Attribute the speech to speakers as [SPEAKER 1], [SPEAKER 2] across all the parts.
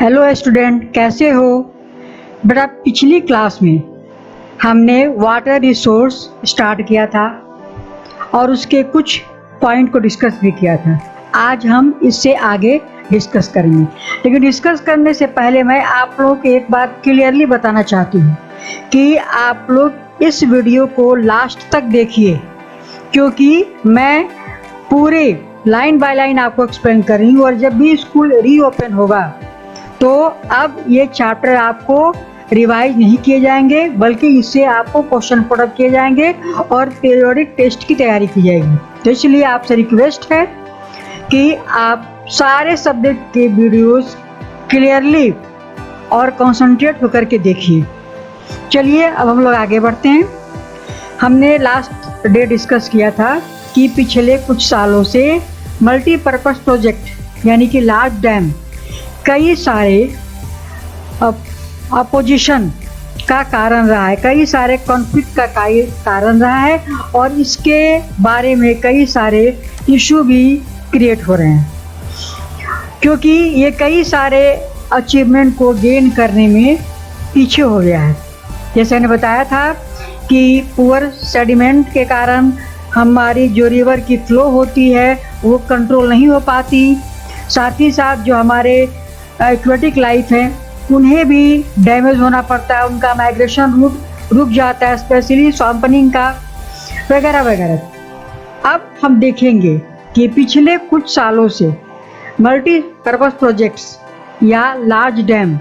[SPEAKER 1] Hello student, कैसे हो बेटा। पिछली क्लास में हमने वाटर रिसोर्स स्टार्ट किया था और उसके कुछ पॉइंट को डिस्कस भी किया था। आज हम इससे आगे डिस्कस करेंगे, लेकिन डिस्कस करने से पहले मैं आप लोगों को एक बात क्लियरली बताना चाहती हूँ कि आप लोग इस वीडियो को लास्ट तक देखिए, क्योंकि मैं पूरे लाइन बाय लाइन आपको एक्सप्लेन कर रही हूँ। और जब भी स्कूल रीओपन होगा तो अब ये चैप्टर आपको रिवाइज नहीं किए जाएंगे, बल्कि इससे आपको क्वेश्चन पुट अप किए जाएंगे और पीरियोडिक टेस्ट की तैयारी की जाएगी। तो इसलिए आपसे रिक्वेस्ट है कि आप सारे सब्जेक्ट के वीडियोस क्लियरली और कंसंट्रेट होकर के देखिए। चलिए अब हम लोग आगे बढ़ते हैं। हमने लास्ट डे डिस्कस किया था कि पिछले कुछ सालों से मल्टीपर्पज़ प्रोजेक्ट यानी कि लार्ज डैम कई सारे अपोजिशन का कारण रहा है, कई सारे कॉन्फ्लिक्ट का कारण रहा है, और इसके बारे में कई सारे इशू भी क्रिएट हो रहे हैं, क्योंकि ये कई सारे अचीवमेंट को गेन करने में पीछे हो गया है। जैसे मैंने बताया था कि पुअर सेडिमेंट के कारण हमारी जो रिवर की फ्लो होती है वो कंट्रोल नहीं हो पाती। साथ ही साथ जो हमारे एक्वेटिक लाइफ है उन्हें भी डैमेज होना पड़ता है, उनका माइग्रेशन रूट रुक जाता है, स्पेशली स्वैम्पनिंग का वगैरह वगैरह। अब हम देखेंगे कि पिछले कुछ सालों से मल्टीपर्पज़ प्रोजेक्ट्स या लार्ज डैम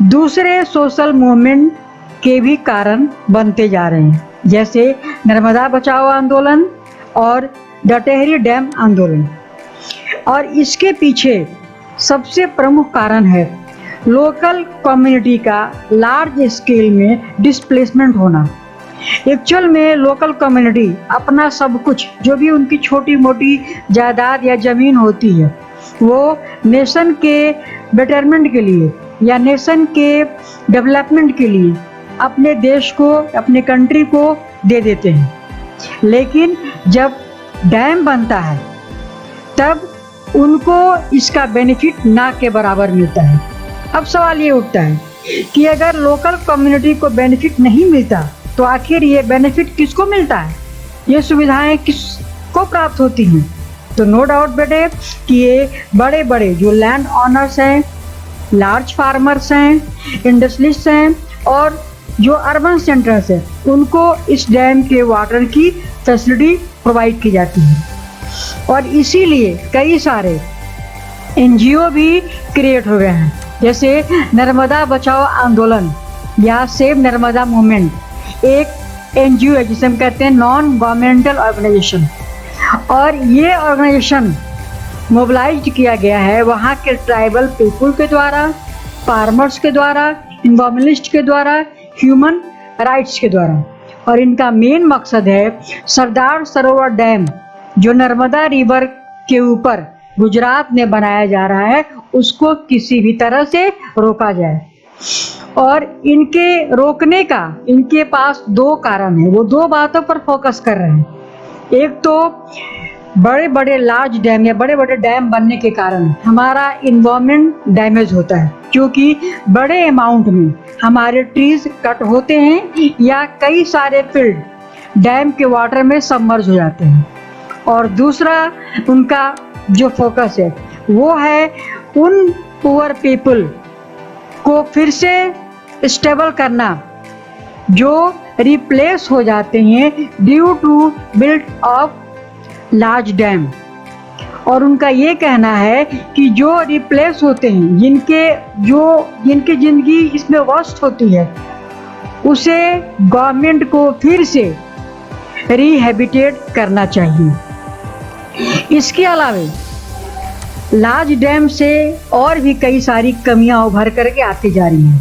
[SPEAKER 1] दूसरे सोशल मूवमेंट के भी कारण बनते जा रहे हैं, जैसे नर्मदा बचाओ आंदोलन और डटेहरी डैम आंदोलन। और इसके पीछे सबसे प्रमुख कारण है लोकल कम्युनिटी का लार्ज स्केल में डिस्प्लेसमेंट होना। एक्चुअल में लोकल कम्युनिटी अपना सब कुछ, जो भी उनकी छोटी मोटी जायदाद या ज़मीन होती है, वो नेशन के बेटरमेंट के लिए या नेशन के डेवलपमेंट के लिए अपने देश को, अपने कंट्री को दे देते हैं। लेकिन जब डैम बनता है तब उनको इसका बेनिफिट ना के बराबर मिलता है। अब सवाल ये उठता है कि अगर लोकल कम्युनिटी को बेनिफिट नहीं मिलता तो आखिर ये बेनिफिट किसको मिलता है, ये सुविधाएं किसको प्राप्त होती हैं? तो नो डाउट बेटे कि ये बड़े बड़े जो लैंड ऑनर्स हैं, लार्ज फार्मर्स हैं, इंडस्ट्रियलिस्ट हैं और जो अर्बन सेंटर्स हैं, उनको इस डैम के वाटर की फैसिलिटी प्रोवाइड की जाती है। और इसीलिए कई सारे एनजीओ भी क्रिएट हो गए हैं, जैसे नर्मदा बचाओ आंदोलन या सेव नर्मदा मूवमेंट एक एनजीओ है, जिसे हम कहते हैं नॉन गवर्नमेंटल ऑर्गेनाइजेशन। और ये ऑर्गेनाइजेशन मोबिलाइज किया गया है वहाँ के ट्राइबल पीपुल के द्वारा, फार्मर्स के द्वारा, इन्वायरमेंटलिस्ट के द्वारा, ह्यूमन राइट्स के द्वारा। और इनका मेन मकसद है सरदार सरोवर डैम जो नर्मदा रिवर के ऊपर गुजरात में बनाया जा रहा है, उसको किसी भी तरह से रोका जाए। और इनके रोकने का इनके पास दो कारण है, वो दो बातों पर फोकस कर रहे हैं। एक तो बड़े बड़े लार्ज डैम या बड़े बड़े डैम बनने के कारण हमारा इन्वायरमेंट डैमेज होता है, क्योंकि बड़े अमाउंट में हमारे ट्रीज कट होते हैं या कई सारे फील्ड डैम के वाटर में सबमर्ज हो जाते हैं। और दूसरा उनका जो फोकस है वो है उन पुअर पीपल को फिर से स्टेबल करना जो रिप्लेस हो जाते हैं due to build of large dam. और उनका ये कहना है कि जो रिप्लेस होते हैं, जिनकी ज़िंदगी इसमें वर्स्ट होती है, उसे गवर्नमेंट को फिर से रिहेबिटेट करना चाहिए। इसके अलावा लार्ज डैम से और भी कई सारी कमियां उभर करके आती जा रही हैं।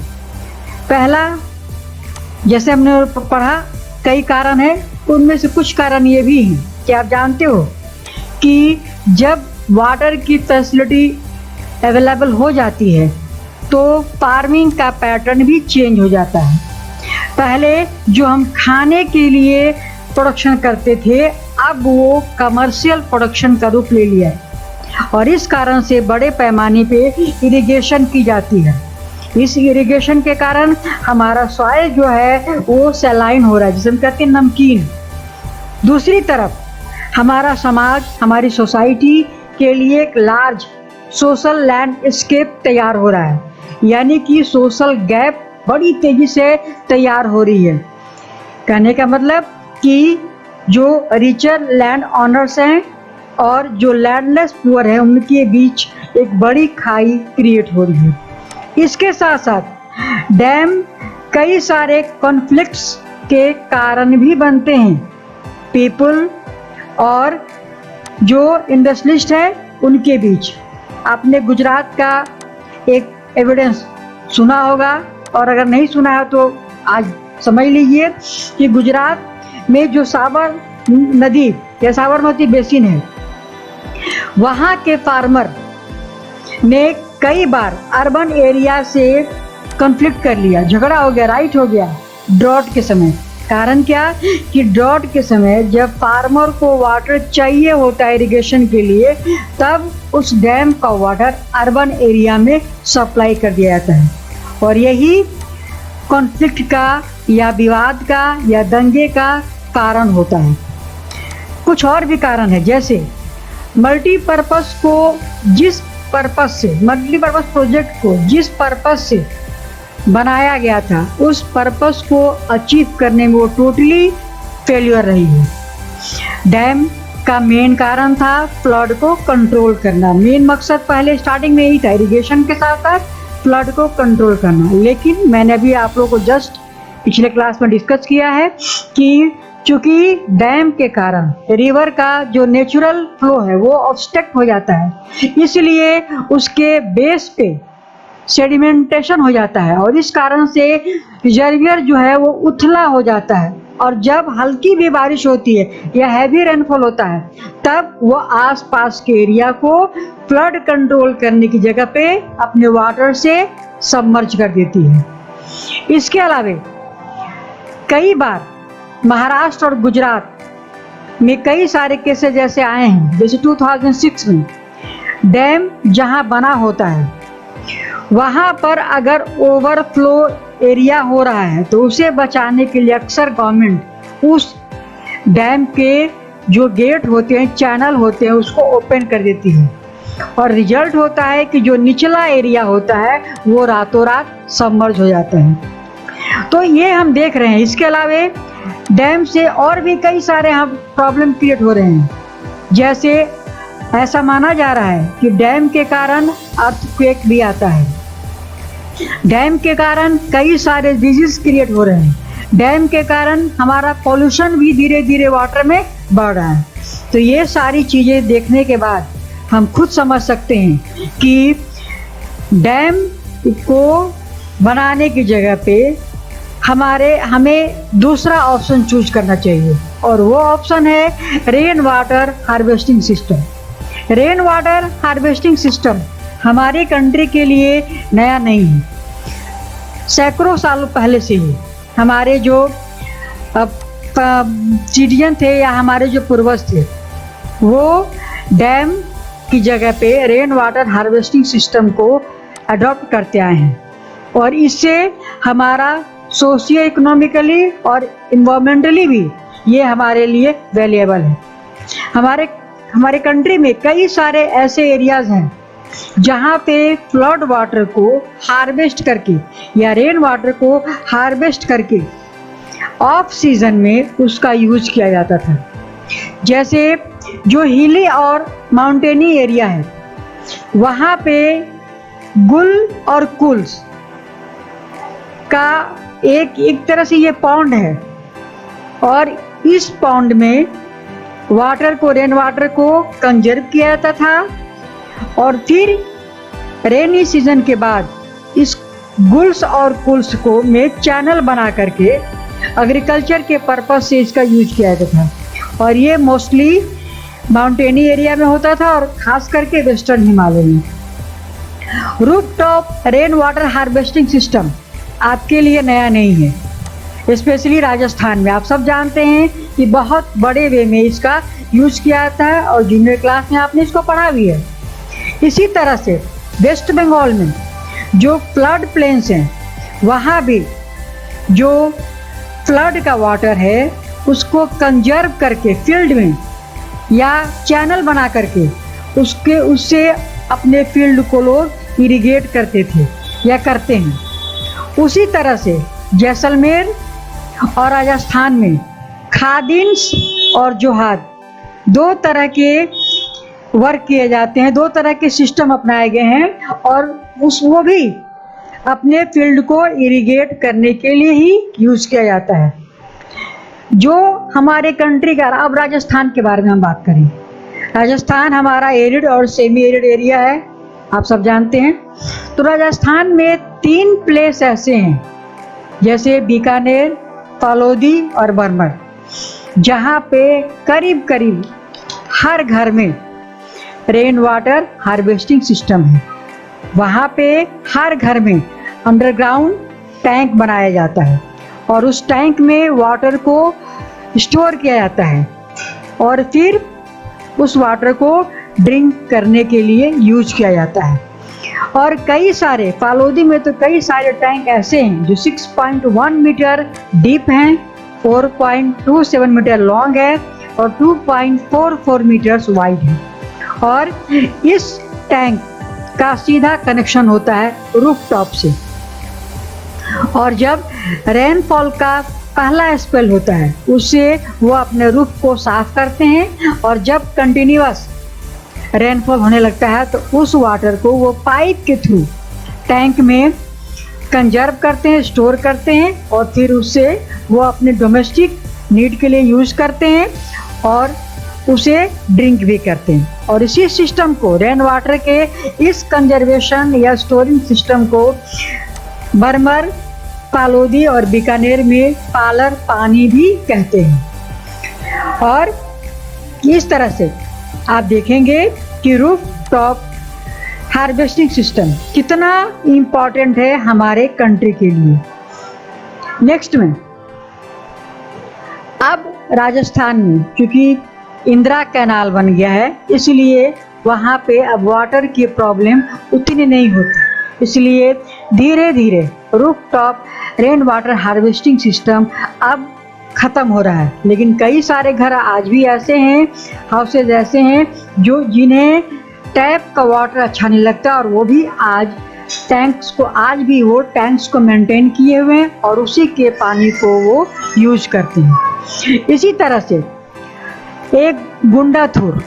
[SPEAKER 1] पहला, जैसे हमने पढ़ा, कई कारण हैं, उनमें से कुछ कारण ये भी हैं कि आप जानते हो कि जब वाटर की फैसिलिटी अवेलेबल हो जाती है तो फार्मिंग का पैटर्न भी चेंज हो जाता है। पहले जो हम खाने के लिए प्रोडक्शन करते थे, अब वो कमर्शियल प्रोडक्शन का रूप ले लिया है। और इस कारण से बड़े पैमाने पे इरिगेशन की जाती है। इस इरिगेशन के कारण हमारा सॉइल जो है वो सैलाइन हो रहा है, जिसे हम कहते हैं नमकीन। दूसरी तरफ हमारा समाज, हमारी सोसाइटी के लिए एक लार्ज सोशल लैंडस्केप तैयार हो रहा है, यानी कि सोशल गैप बड़ी तेजी से तैयार हो रही है। कहने का मतलब कि जो रिचर लैंड ऑनर्स हैं और जो लैंडलेस पुअर हैं, उनके बीच एक बड़ी खाई क्रिएट हो रही है। इसके साथ साथ डैम कई सारे कॉन्फ्लिक्ट्स के कारण भी बनते हैं। पीपल और जो इंडस्ट्रियलिस्ट है उनके बीच। आपने गुजरात का एक एविडेंस सुना होगा, और अगर नहीं सुना है तो आज समझ लीजिए कि गुजरात में जो साबर नदी या साबरमती बेसिन है, वहाँ के फार्मर ने कई बार अर्बन एरिया से कॉन्फ्लिक्ट कर लिया, झगड़ा हो गया, राइट हो गया ड्रॉट के समय। कारण क्या कि ड्रॉट के समय जब फार्मर को वाटर चाहिए होता है इरिगेशन के लिए, तब उस डैम का वाटर अर्बन एरिया में सप्लाई कर दिया जाता है। और यही कॉन्फ्लिक्ट का या विवाद का या दंगे का कारण होता है। कुछ और भी कारण है, जैसे मल्टीपर्पस को जिस पर्पस से, मल्टीपर्पस प्रोजेक्ट को जिस पर्पस से बनाया गया था, उस पर्पस को अचीव करने में वो टोटली फेल्यूर रही है। डैम का मेन कारण था फ्लड को कंट्रोल करना। मेन मकसद पहले स्टार्टिंग में यही था, इरिगेशन के साथ साथ फ्लड को कंट्रोल करना। लेकिन मैंने अभी आप लोगों को जस्ट पिछले क्लास में डिस्कस किया है कि चूंकि डैम के कारण रिवर का जो नेचुरल फ्लो है वो ऑब्स्ट्रक्ट हो जाता है, इसलिए उसके बेस पे सेडिमेंटेशन हो जाता है और इस कारण से रिजर्वियर जो है वो उथला हो जाता है। और जब हल्की भी बारिश होती है या हैवी रेनफॉल होता है, तब वो आसपास के एरिया को फ्लड कंट्रोल करने की जगह पे अपने वाटर से सबमर्ज कर देती है। इसके अलावा कई बार महाराष्ट्र और गुजरात में कई सारे केसेस जैसे आए हैं, जैसे 2006 में डैम जहां बना होता है वहां पर अगर ओवरफ्लो एरिया हो रहा है तो उसे बचाने के लिए अक्सर गवर्नमेंट उस डैम के जो गेट होते हैं, चैनल होते हैं, उसको ओपन कर देती है और रिजल्ट होता है कि जो निचला एरिया होता है वो रातों रात सबमर्ज हो जाता है। तो ये हम देख रहे हैं। इसके अलावा डैम से और भी कई सारे हम प्रॉब्लम क्रिएट हो रहे हैं, जैसे ऐसा माना जा रहा है कि डैम के कारण अर्थक्वेक भी आता है। डैम के कारण कई सारे डिजीज क्रिएट हो रहे हैं। डैम के कारण हमारा पॉल्यूशन भी धीरे धीरे वाटर में बढ़ रहा है। तो ये सारी चीज़ें देखने के बाद हम खुद समझ सकते हैं कि डैम को बनाने की जगह पे हमें दूसरा ऑप्शन चूज करना चाहिए, और वो ऑप्शन है rain water harvesting system. Rain water harvesting system हमारे कंट्री के लिए नया नहीं है। सैकड़ों सालों पहले से ही हमारे जो सिटीजन थे या हमारे जो पूर्वज थे, वो डैम की जगह पे रेन वाटर हार्वेस्टिंग सिस्टम को अडॉप्ट करते आए हैं, और इससे हमारा सोशियो इकोनॉमिकली और इन्वायरमेंटली भी ये हमारे लिए वैल्यूएबल है। हमारे कंट्री में कई सारे ऐसे एरियाज हैं जहाँ पे फ्लड वाटर को हार्वेस्ट करके या रेन वाटर को हार्वेस्ट करके ऑफ सीजन में उसका यूज किया जाता था। जैसे जो हिली और माउंटेनी एरिया है, वहाँ पे गुल और कुल्स का एक तरह से ये पॉन्ड है, और इस पॉन्ड में वाटर को, रेन वाटर को कंजर्व किया जाता था, और फिर रेनी सीजन के बाद इस गुल्स और कुल्स को में चैनल बना करके एग्रीकल्चर के पर्पस से इसका यूज किया जाता था। और ये मोस्टली माउंटेनी एरिया में होता था और खास करके वेस्टर्न हिमालय में। Rooftop rain water harvesting system आपके लिए नया नहीं है, स्पेशली राजस्थान में। आप सब जानते हैं कि बहुत बड़े वे में इसका यूज किया जाता है और जूनियर क्लास में आपने इसको पढ़ा भी है। इसी तरह से वेस्ट बंगाल में जो फ्लड प्लेन्स हैं, वहाँ भी जो फ्लड का वाटर है उसको कंजर्व करके फील्ड में या चैनल बना करके उससे अपने फील्ड को लोग इरिगेट करते थे या करते हैं। उसी तरह से जैसलमेर और राजस्थान में खादिन्स और जोहाद दो तरह के वर्क किए जाते हैं, दो तरह के सिस्टम अपनाए गए हैं और वो भी अपने फील्ड को इरिगेट करने के लिए ही यूज किया जाता है। जो हमारे कंट्री का, अब राजस्थान के बारे में हम बात करें। राजस्थान हमारा एरिड और सेमी एरिड एरिया है, आप सब जानते हैं। तो राजस्थान में 3 प्लेस ऐसे हैं जैसे बीकानेर, फालोदी और बरमर, जहाँ पे करीब करीब हर घर में रेन वाटर हार्वेस्टिंग सिस्टम है। वहाँ पे हर घर में अंडरग्राउंड टैंक बनाया जाता है और उस टैंक में वाटर को स्टोर किया जाता है और फिर उस वाटर को ड्रिंक करने के लिए यूज किया जाता है। और कई सारे फालोदी में तो कई सारे टैंक ऐसे हैं जो 6.1 मीटर डीप हैं, 4.27 मीटर लॉन्ग है और 2.44 मीटर्स वाइड है। और इस टैंक का सीधा कनेक्शन होता है रूफटॉप से। और जब रेनफॉल का पहला स्पेल होता है उससे वो अपने रूफ को साफ करते हैं और जब कंटिन्यूअस रेनफॉल होने लगता है तो उस वाटर को वो पाइप के थ्रू टैंक में कंजर्व करते हैं, स्टोर करते हैं और फिर उससे वो अपने डोमेस्टिक नीड के लिए यूज करते हैं और उसे ड्रिंक भी करते हैं। और इसी सिस्टम को, रेन वाटर के इस कंजर्वेशन या स्टोरिंग सिस्टम को बरमर, फालोदी और बीकानेर में पालर पानी भी कहते हैं। और इस तरह से आप देखेंगे कि रूफ टॉप हार्वेस्टिंग सिस्टम कितना इम्पॉर्टेंट है हमारे कंट्री के लिए। नेक्स्ट में अब राजस्थान में क्योंकि इंदिरा कैनाल बन गया है इसलिए वहाँ पे अब वाटर की प्रॉब्लम उतनी नहीं होती, इसलिए धीरे धीरे roof top rain water harvesting system अब ख़त्म हो रहा है। लेकिन कई सारे घर आज भी ऐसे हैं, हाउसेज ऐसे हैं जो जिन्हें टैप का वाटर अच्छा नहीं लगता और वो भी आज भी वो टैंक्स को मेंटेन किए हुए हैं और उसी के पानी को वो यूज करते हैं। इसी तरह से एक गुंडाथुर,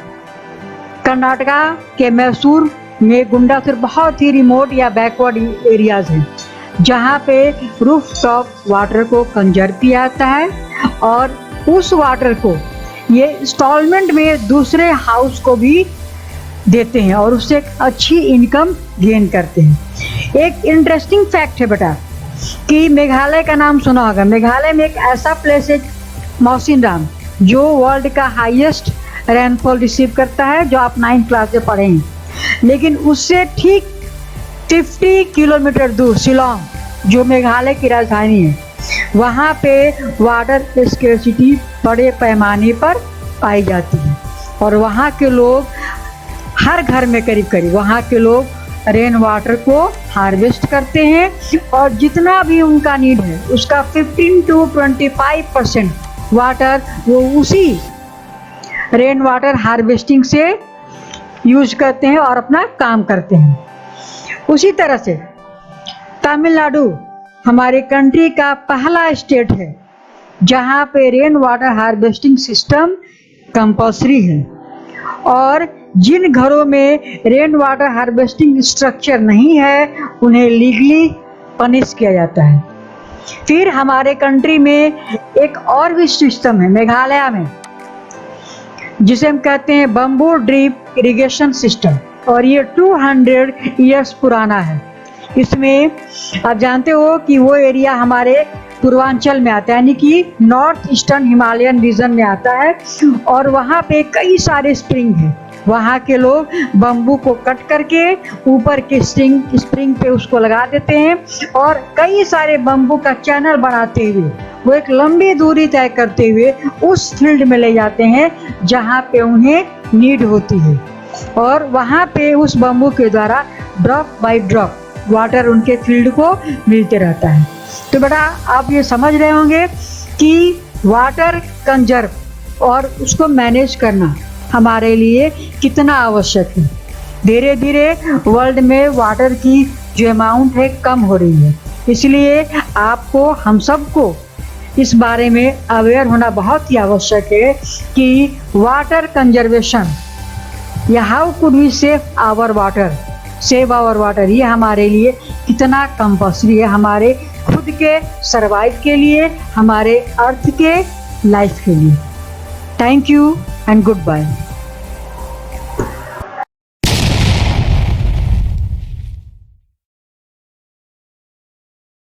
[SPEAKER 1] कर्नाटका के मैसूर में गुंडाथुर बहुत ही रिमोट या बैकवर्ड एरियाज हैं जहाँ पे रूफ टॉप वाटर को कंजर्व किया जाता है और उस वाटर को ये इंस्टॉलमेंट में दूसरे हाउस को भी देते हैं और उससे एक अच्छी इनकम गेन करते हैं। एक इंटरेस्टिंग फैक्ट है बेटा कि मेघालय का नाम सुना होगा। मेघालय में एक ऐसा प्लेस है मौसिनराम जो वर्ल्ड का हाईएस्ट रेनफॉल रिसीव करता है, जो आप 9th क्लास में पढ़े हैं। लेकिन उससे ठीक 50 किलोमीटर दूर शिलोंग जो मेघालय की राजधानी है, वहाँ पे वाटर स्केर्सिटी बड़े पैमाने पर पाई जाती है और वहाँ के लोग हर घर में करीब करीब वहाँ के लोग रेन वाटर को हार्वेस्ट करते हैं और जितना भी उनका नीड है उसका 15 to 25% वाटर वो उसी रेन वाटर हार्वेस्टिंग से यूज करते हैं और अपना काम करते हैं। उसी तरह से तमिलनाडु हमारे कंट्री का पहला स्टेट है जहाँ पे rain water harvesting system compulsory है और जिन घरों में रेन वाटर हार्वेस्टिंग स्ट्रक्चर नहीं है उन्हें लीगली पनिश किया जाता है। फिर हमारे कंट्री में एक और भी सिस्टम है मेघालय में जिसे हम कहते हैं बम्बू ड्रिप इरिगेशन सिस्टम और ये 200 इयर्स पुराना है। इसमें आप जानते हो कि वो एरिया हमारे पूर्वांचल में आता है यानी कि नॉर्थ ईस्टर्न हिमालयन रीजन में आता है और वहाँ पे कई सारे स्प्रिंग हैं। वहाँ के लोग बम्बू को कट करके ऊपर के स्प्रिंग पे उसको लगा देते हैं और कई सारे बम्बू का चैनल बनाते हुए वो एक लंबी दूरी तय करते हुए उस फील्ड में ले जाते हैं जहाँ पे उन्हें नीड होती है। और वहाँ पे उस बम्बू के द्वारा ड्रॉप बाय ड्रॉप वाटर उनके फील्ड को मिलते रहता है। तो बेटा आप ये समझ रहे होंगे कि वाटर कंजर्व और उसको मैनेज करना हमारे लिए कितना आवश्यक है। धीरे धीरे वर्ल्ड में वाटर की जो अमाउंट है कम हो रही है, इसलिए आपको हम सबको इस बारे में अवेयर होना बहुत ही आवश्यक है कि वाटर कंजर्वेशन या how could we save our water, ये हमारे लिए कितना कंपल्सरी है, हमारे खुद के सर्वाइव के लिए, हमारे अर्थ के लाइफ के लिए। Thank you and good bye.